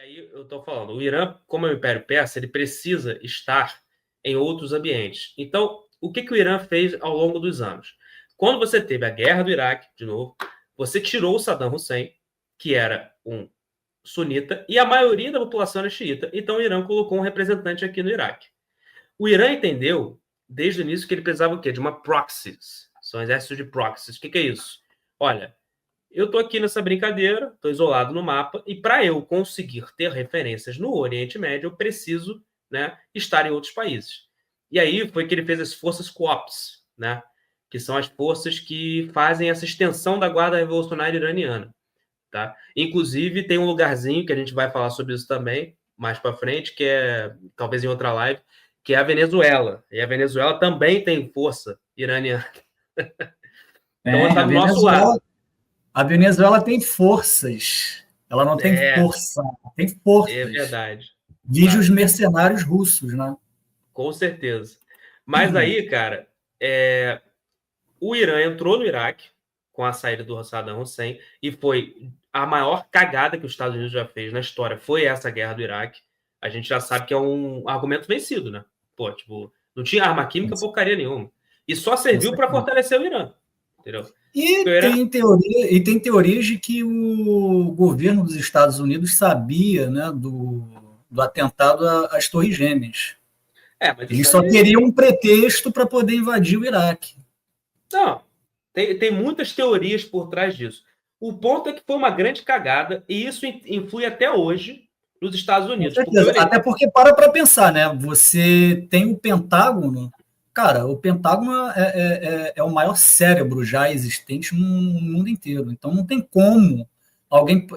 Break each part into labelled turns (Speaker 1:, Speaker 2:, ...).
Speaker 1: aí eu estou falando, o Irã, como é um império persa, ele precisa estar em outros ambientes. Então, o que o Irã fez ao longo dos anos? Quando você teve a guerra do Iraque, de novo, você tirou o Saddam Hussein, que era um sunita, e a maioria da população era xiita. Então, o Irã colocou um representante aqui no Iraque. O Irã entendeu, desde o início, que ele precisava o quê? De uma proxies. São exércitos de proxies. O que é isso? Olha, eu estou aqui nessa brincadeira, estou isolado no mapa, e para eu conseguir ter referências no Oriente Médio, eu preciso, né, estar em outros países. E aí foi que ele fez as forças COPS, né, que são as forças que fazem essa extensão da Guarda Revolucionária Iraniana. Tá? Inclusive, tem um lugarzinho que a gente vai falar sobre isso também, mais para frente, que é, talvez em outra live, que é a Venezuela. E a Venezuela também tem força iraniana. Então, está do nosso lado.
Speaker 2: A Venezuela tem forças. Ela não tem força, tem forças.
Speaker 1: É verdade.
Speaker 2: Vide os mercenários russos, né?
Speaker 1: Com certeza. Mas aí, cara, o Irã entrou no Iraque com a saída do Saddam Hussein e foi a maior cagada que os Estados Unidos já fez na história. Foi essa guerra do Iraque. A gente já sabe que é um argumento vencido, né? Pô, tipo, não tinha arma química, porcaria nenhuma. E só serviu para fortalecer o Irã. Entendeu?
Speaker 2: E tem teorias de que o governo dos Estados Unidos sabia, né, do atentado às Torres Gêmeas.
Speaker 1: Mas
Speaker 2: eles só queriam um pretexto para poder invadir o Iraque.
Speaker 1: Não, tem muitas teorias por trás disso. O ponto é que foi uma grande cagada e isso influi até hoje nos Estados Unidos.
Speaker 2: Com certeza. Até porque, para pensar, né? Você tem o Pentágono. Cara, o Pentágono é o maior cérebro já existente no mundo inteiro. Então, não tem como alguém...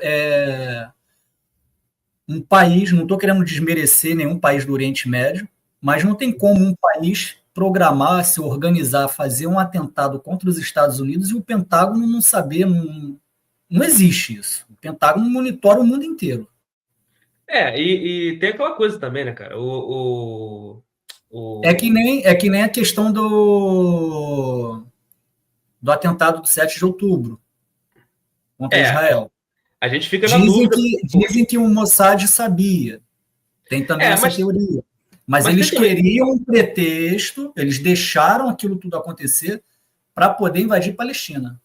Speaker 2: um país, não estou querendo desmerecer nenhum país do Oriente Médio, mas não tem como um país programar, se organizar, fazer um atentado contra os Estados Unidos e o Pentágono não saber, não existe isso. O Pentágono monitora o mundo inteiro.
Speaker 1: E tem aquela coisa também, né, cara?
Speaker 2: É que nem a questão do atentado do 7 de outubro contra Israel.
Speaker 1: A gente fica na dúvida.
Speaker 2: Dizem que o Mossad sabia. Tem também essa teoria. Mas eles queriam um pretexto, eles deixaram aquilo tudo acontecer para poder invadir Palestina.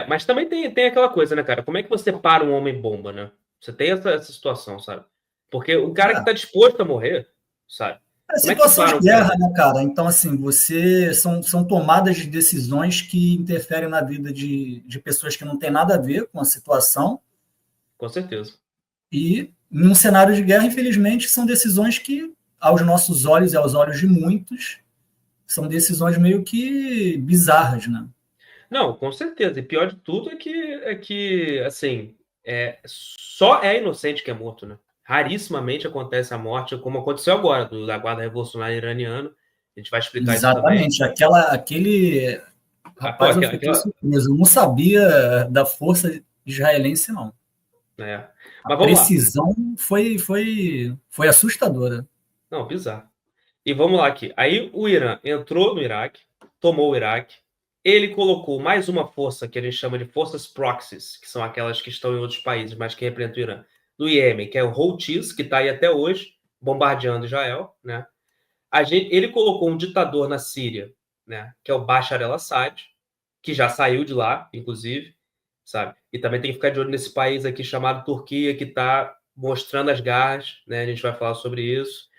Speaker 1: Mas também tem aquela coisa, né, cara? Como é que você para um homem-bomba, né? Você tem essa situação, sabe? Porque o cara que está disposto a morrer, sabe?
Speaker 2: É situação de guerra, né, cara? Então, assim, são tomadas de decisões que interferem na vida de pessoas que não tem nada a ver com a situação.
Speaker 1: Com certeza.
Speaker 2: E, num cenário de guerra, infelizmente, são decisões que, aos nossos olhos e aos olhos de muitos, são decisões meio que bizarras, né?
Speaker 1: Não, com certeza. E pior de tudo é que assim, só é inocente que é morto, né? Rarissimamente acontece a morte, como aconteceu agora, da Guarda Revolucionária Iraniana. A gente vai explicar isso também.
Speaker 2: Exatamente. Rapaz, eu fiquei surpreso. Eu não sabia da força israelense, não.
Speaker 1: Mas
Speaker 2: a precisão foi assustadora.
Speaker 1: Não, bizarro. E vamos lá aqui. Aí o Irã entrou no Iraque, tomou o Iraque. Ele colocou mais uma força que a gente chama de forças proxies, que são aquelas que estão em outros países, mas que representam o Irã. No Iêmen, que é o Houthis, que está aí até hoje, bombardeando Israel, né? Ele colocou um ditador na Síria, né? Que é o Bashar al-Assad, que já saiu de lá, inclusive, sabe? E também tem que ficar de olho nesse país aqui chamado Turquia, que está mostrando as garras, né? A gente vai falar sobre isso.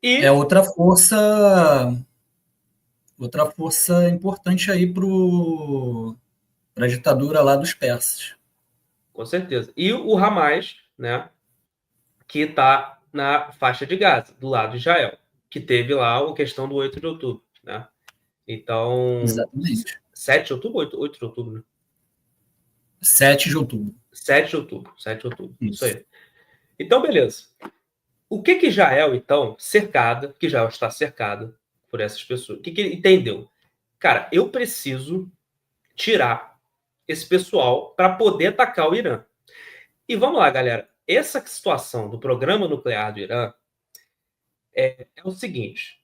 Speaker 2: E outra força importante aí para a ditadura lá dos persas.
Speaker 1: Com certeza. E o Hamas, né, que está na faixa de Gaza, do lado de Israel, que teve lá a questão do 8 de outubro, né? Então...
Speaker 2: Exatamente.
Speaker 1: 7 de outubro ou 8 de outubro, né?
Speaker 2: 7 de outubro.
Speaker 1: 7 de outubro. Isso aí. Então, beleza. O que Israel, então, que Israel está cercada por essas pessoas, o que ele entendeu? Cara, eu preciso tirar esse pessoal para poder atacar o Irã. E vamos lá, galera. Essa situação do programa nuclear do Irã é o seguinte.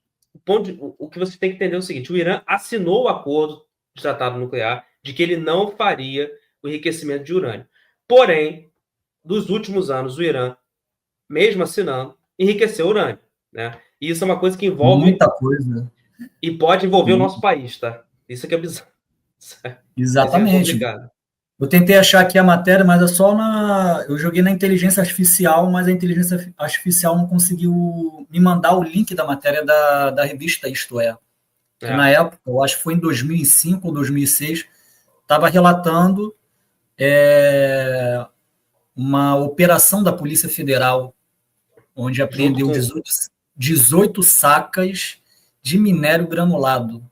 Speaker 1: O que você tem que entender é o seguinte. O Irã assinou o acordo de tratado nuclear de que ele não faria o enriquecimento de urânio. Porém, nos últimos anos, o Irã mesmo assinando, enriqueceu o urânio, né? E isso é uma coisa que envolve
Speaker 2: Muita coisa.
Speaker 1: e pode envolver o nosso país, tá? Isso que é bizarro. Isso é
Speaker 2: Exatamente.
Speaker 1: complicado.
Speaker 2: Eu tentei achar aqui a matéria, mas é só na. Eu joguei na inteligência artificial, mas a inteligência artificial não conseguiu me mandar o link da matéria da revista Isto É. Que
Speaker 1: É,
Speaker 2: na época, eu acho que foi em 2005 ou 2006, estava relatando uma operação da Polícia Federal, onde
Speaker 1: junto
Speaker 2: apreendeu
Speaker 1: com
Speaker 2: 18 sacas de minério granulado.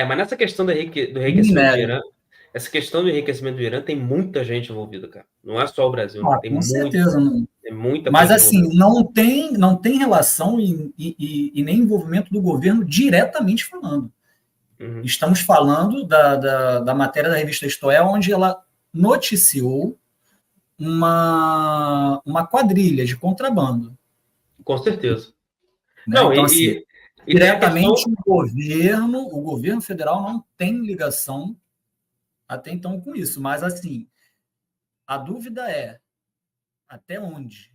Speaker 1: mas nessa questão do
Speaker 2: De
Speaker 1: enriquecimento do
Speaker 2: minério.
Speaker 1: Irã, essa questão do enriquecimento do Irã tem muita gente envolvida, cara. Não é só o Brasil, não.
Speaker 2: Ah, com certeza.
Speaker 1: Tem muita
Speaker 2: Mas,
Speaker 1: coisa
Speaker 2: assim,
Speaker 1: envolvida.
Speaker 2: não tem relação e nem envolvimento do governo diretamente falando.
Speaker 1: Uhum.
Speaker 2: Estamos falando da matéria da revista Isto É, onde ela noticiou uma quadrilha de contrabando.
Speaker 1: Com certeza.
Speaker 2: Né?
Speaker 1: Não,
Speaker 2: Então, assim,
Speaker 1: e tem a
Speaker 2: diretamente
Speaker 1: questão.
Speaker 2: o governo federal não tem ligação até então com isso. Mas, assim, a dúvida é até onde